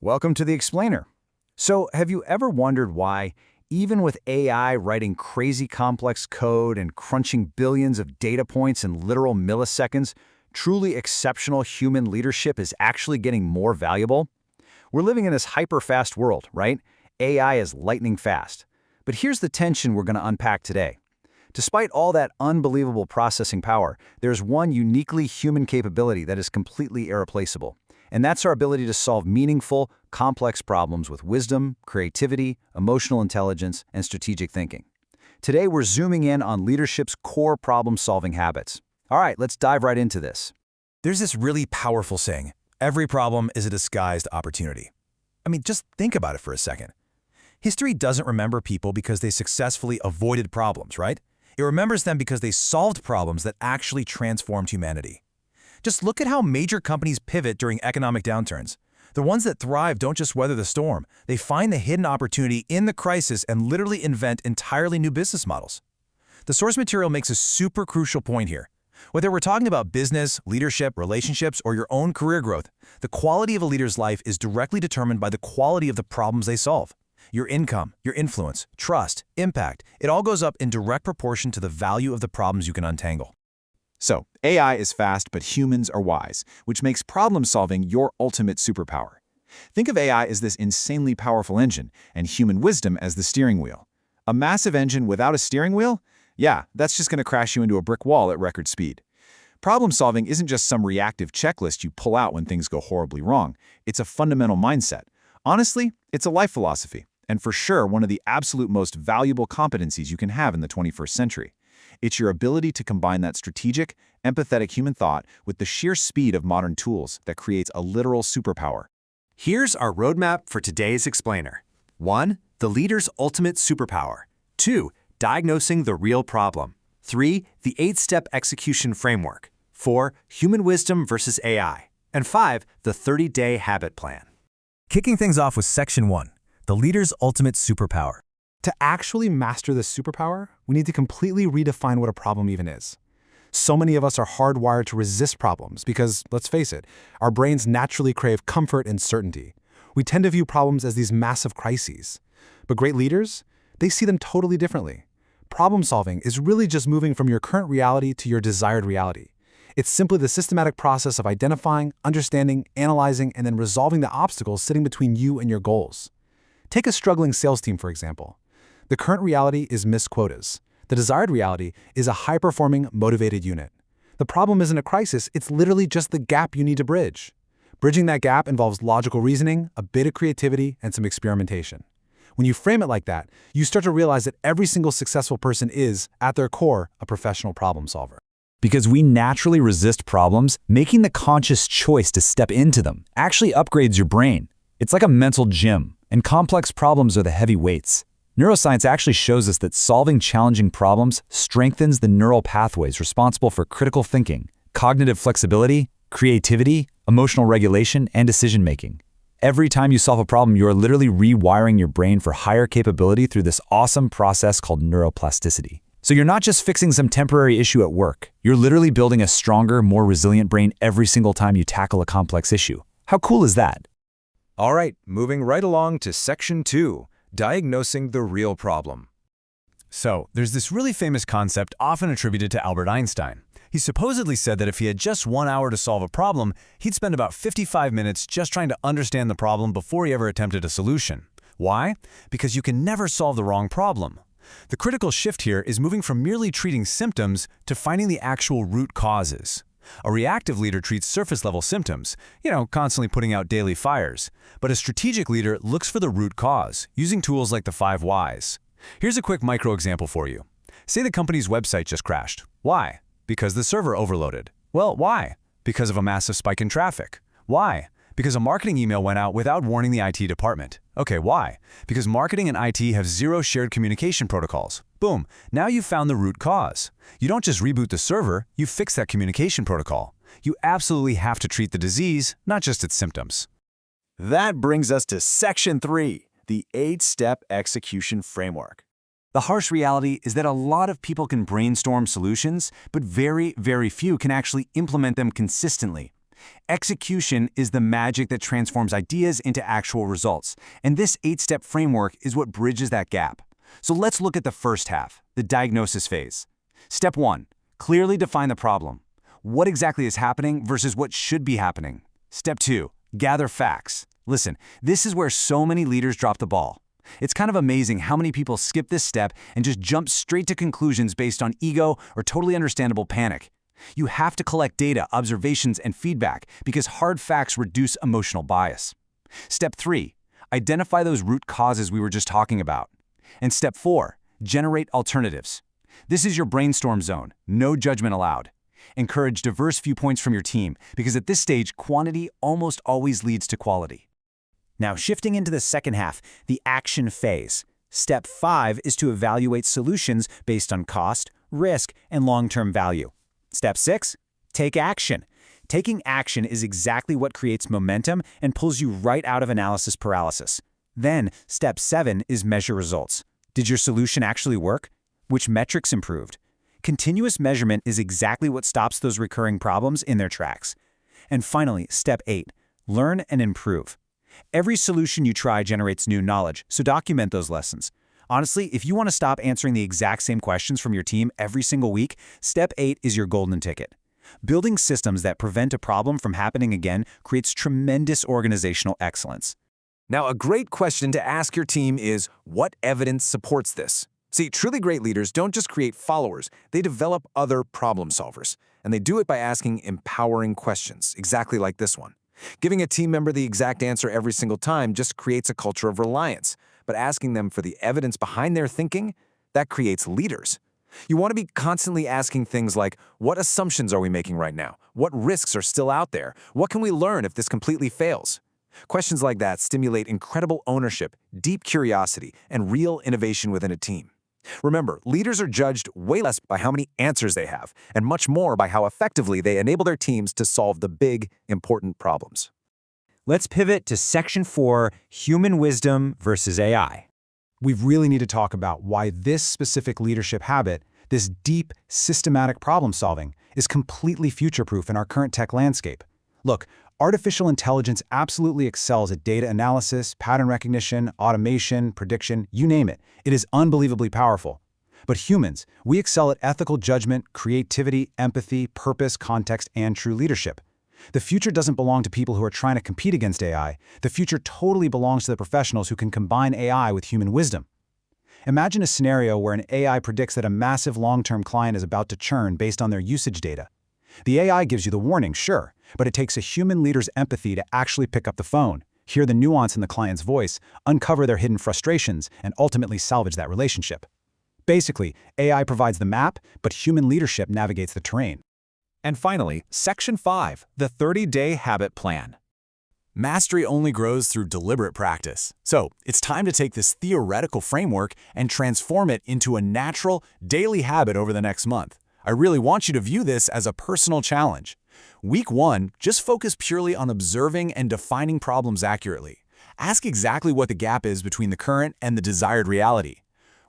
Welcome to the Explainer. So, have you ever wondered why, even with AI writing crazy complex code and crunching billions of data points in literal milliseconds, truly exceptional human leadership is actually getting more valuable? We're living in this hyper-fast world, right? AI is lightning fast. But here's the tension we're going to unpack today. Despite all that unbelievable processing power, there's one uniquely human capability that is completely irreplaceable. And that's our ability to solve meaningful, complex problems with wisdom, creativity, emotional intelligence, and strategic thinking. Today, we're zooming in on leadership's core problem-solving habits. All right, let's dive right into this. There's this really powerful saying, every problem is a disguised opportunity. I mean, just think about it for a second. History doesn't remember people because they successfully avoided problems, right? It remembers them because they solved problems that actually transformed humanity. Just look at how major companies pivot during economic downturns. The ones that thrive don't just weather the storm. They find the hidden opportunity in the crisis and literally invent entirely new business models. The source material makes a super crucial point here. Whether we're talking about business, leadership, relationships, or your own career growth, the quality of a leader's life is directly determined by the quality of the problems they solve. Your income, your influence, trust, impact, it all goes up in direct proportion to the value of the problems you can untangle. So, AI is fast, but humans are wise, which makes problem-solving your ultimate superpower. Think of AI as this insanely powerful engine, and human wisdom as the steering wheel. A massive engine without a steering wheel? Yeah, that's just going to crash you into a brick wall at record speed. Problem-solving isn't just some reactive checklist you pull out when things go horribly wrong. It's a fundamental mindset. Honestly, it's a life philosophy, and for sure one of the absolute most valuable competencies you can have in the 21st century. It's your ability to combine that strategic, empathetic human thought with the sheer speed of modern tools that creates a literal superpower. Here's our roadmap for today's Explainer. 1. The leader's ultimate superpower. 2. Diagnosing the real problem. 3. The 8-step execution framework. 4. Human wisdom versus AI. And 5. The 30-day habit plan. Kicking things off with Section 1, the leader's ultimate superpower. To actually master this superpower, we need to completely redefine what a problem even is. So many of us are hardwired to resist problems because, let's face it, our brains naturally crave comfort and certainty. We tend to view problems as these massive crises. But great leaders, they see them totally differently. Problem solving is really just moving from your current reality to your desired reality. It's simply the systematic process of identifying, understanding, analyzing, and then resolving the obstacles sitting between you and your goals. Take a struggling sales team, for example. The current reality is missed quotas. The desired reality is a high-performing, motivated unit. The problem isn't a crisis, it's literally just the gap you need to bridge. Bridging that gap involves logical reasoning, a bit of creativity, and some experimentation. When you frame it like that, you start to realize that every single successful person is, at their core, a professional problem solver. Because we naturally resist problems, making the conscious choice to step into them actually upgrades your brain. It's like a mental gym, and complex problems are the heavy weights. Neuroscience actually shows us that solving challenging problems strengthens the neural pathways responsible for critical thinking, cognitive flexibility, creativity, emotional regulation, and decision-making. Every time you solve a problem, you are literally rewiring your brain for higher capability through this awesome process called neuroplasticity. So you're not just fixing some temporary issue at work. You're literally building a stronger, more resilient brain every single time you tackle a complex issue. How cool is that? All right, moving right along to Section 2. Diagnosing the real problem. So, there's this really famous concept often attributed to Albert Einstein. He supposedly said that if he had just 1 hour to solve a problem, he'd spend about 55 minutes just trying to understand the problem before he ever attempted a solution. Why? Because you can never solve the wrong problem. The critical shift here is moving from merely treating symptoms to finding the actual root causes. A reactive leader treats surface-level symptoms, constantly putting out daily fires. But a strategic leader looks for the root cause, using tools like the 5 whys. Here's a quick micro-example for you. Say the company's website just crashed. Why? Because the server overloaded. Well, why? Because of a massive spike in traffic. Why? Because a marketing email went out without warning the IT department. Okay, why? Because marketing and IT have zero shared communication protocols. Boom, now you've found the root cause. You don't just reboot the server, you fix that communication protocol. You absolutely have to treat the disease, not just its symptoms. That brings us to Section 3, the 8-step execution framework. The harsh reality is that a lot of people can brainstorm solutions, but very, very few can actually implement them consistently. Execution is the magic that transforms ideas into actual results, and this 8-step framework is what bridges that gap. So let's look at the first half, the diagnosis phase. Step 1. Clearly define the problem. What exactly is happening versus what should be happening? Step 2. Gather facts. Listen, this is where so many leaders drop the ball. It's kind of amazing how many people skip this step and just jump straight to conclusions based on ego or totally understandable panic. You have to collect data, observations, and feedback because hard facts reduce emotional bias. Step 3. Identify those root causes we were just talking about. And step 4. Generate alternatives. This is your brainstorm zone, no judgment allowed. Encourage diverse viewpoints from your team because at this stage, quantity almost always leads to quality. Now, shifting into the second half, the action phase. Step 5 is to evaluate solutions based on cost, risk, and long-term value. Step 6, take action. Taking action is exactly what creates momentum and pulls you right out of analysis paralysis. Then, step 7 is measure results. Did your solution actually work? Which metrics improved? Continuous measurement is exactly what stops those recurring problems in their tracks. And finally, step 8, learn and improve. Every solution you try generates new knowledge, so document those lessons. Honestly, if you want to stop answering the exact same questions from your team every single week, step 8 is your golden ticket. Building systems that prevent a problem from happening again creates tremendous organizational excellence. Now, a great question to ask your team is, what evidence supports this? See, truly great leaders don't just create followers, they develop other problem solvers. And they do it by asking empowering questions, exactly like this one. Giving a team member the exact answer every single time just creates a culture of reliance, but asking them for the evidence behind their thinking, that creates leaders. You want to be constantly asking things like, what assumptions are we making right now? What risks are still out there? What can we learn if this completely fails? Questions like that stimulate incredible ownership, deep curiosity, and real innovation within a team. Remember, leaders are judged way less by how many answers they have, and much more by how effectively they enable their teams to solve the big, important problems. Let's pivot to Section 4, Human Wisdom versus AI. We really need to talk about why this specific leadership habit, this deep, systematic problem solving, is completely future-proof in our current tech landscape. Look, artificial intelligence absolutely excels at data analysis, pattern recognition, automation, prediction, you name it. It is unbelievably powerful. But humans, we excel at ethical judgment, creativity, empathy, purpose, context, and true leadership. The future doesn't belong to people who are trying to compete against AI. The future totally belongs to the professionals who can combine AI with human wisdom. Imagine a scenario where an AI predicts that a massive long-term client is about to churn based on their usage data. The AI gives you the warning, sure, but it takes a human leader's empathy to actually pick up the phone, hear the nuance in the client's voice, uncover their hidden frustrations, and ultimately salvage that relationship. Basically, AI provides the map, but human leadership navigates the terrain. And finally, Section 5, the 30-day habit plan. Mastery only grows through deliberate practice. So, it's time to take this theoretical framework and transform it into a natural, daily habit over the next month. I really want you to view this as a personal challenge. Week 1, just focus purely on observing and defining problems accurately. Ask exactly what the gap is between the current and the desired reality.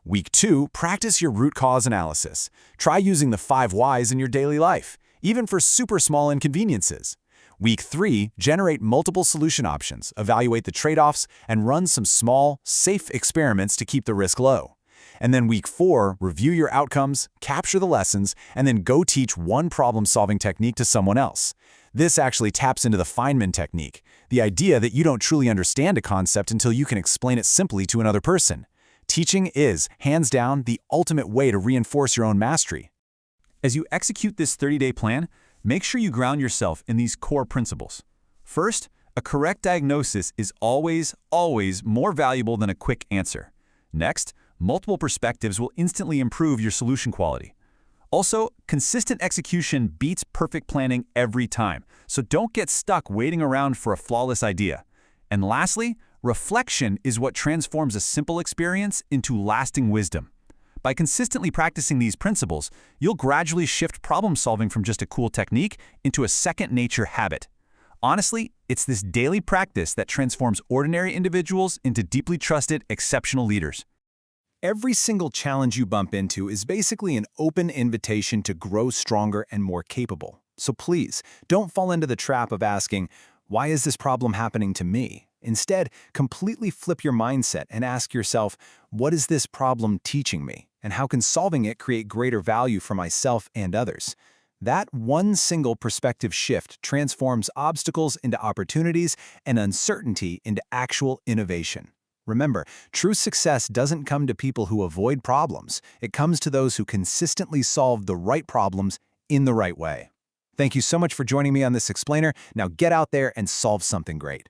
Week 2, practice your root cause analysis. Try using the 5 whys in your daily life, even for super small inconveniences. Week 3, generate multiple solution options, evaluate the trade-offs, and run some small, safe experiments to keep the risk low. And then week 4, review your outcomes, capture the lessons, and then go teach one problem-solving technique to someone else. This actually taps into the Feynman technique, the idea that you don't truly understand a concept until you can explain it simply to another person. Teaching is, hands down, the ultimate way to reinforce your own mastery. As you execute this 30-day plan, make sure you ground yourself in these core principles. First, a correct diagnosis is always more valuable than a quick answer. Next, multiple perspectives will instantly improve your solution quality. Also, consistent execution beats perfect planning every time, so don't get stuck waiting around for a flawless idea. And lastly, reflection is what transforms a simple experience into lasting wisdom. By consistently practicing these principles, you'll gradually shift problem-solving from just a cool technique into a second-nature habit. Honestly, it's this daily practice that transforms ordinary individuals into deeply trusted, exceptional leaders. Every single challenge you bump into is basically an open invitation to grow stronger and more capable. So please, don't fall into the trap of asking, why is this problem happening to me? Instead, completely flip your mindset and ask yourself, what is this problem teaching me? And how can solving it create greater value for myself and others? That one single perspective shift transforms obstacles into opportunities and uncertainty into actual innovation. Remember, true success doesn't come to people who avoid problems. It comes to those who consistently solve the right problems in the right way. Thank you so much for joining me on this explainer. Now get out there and solve something great.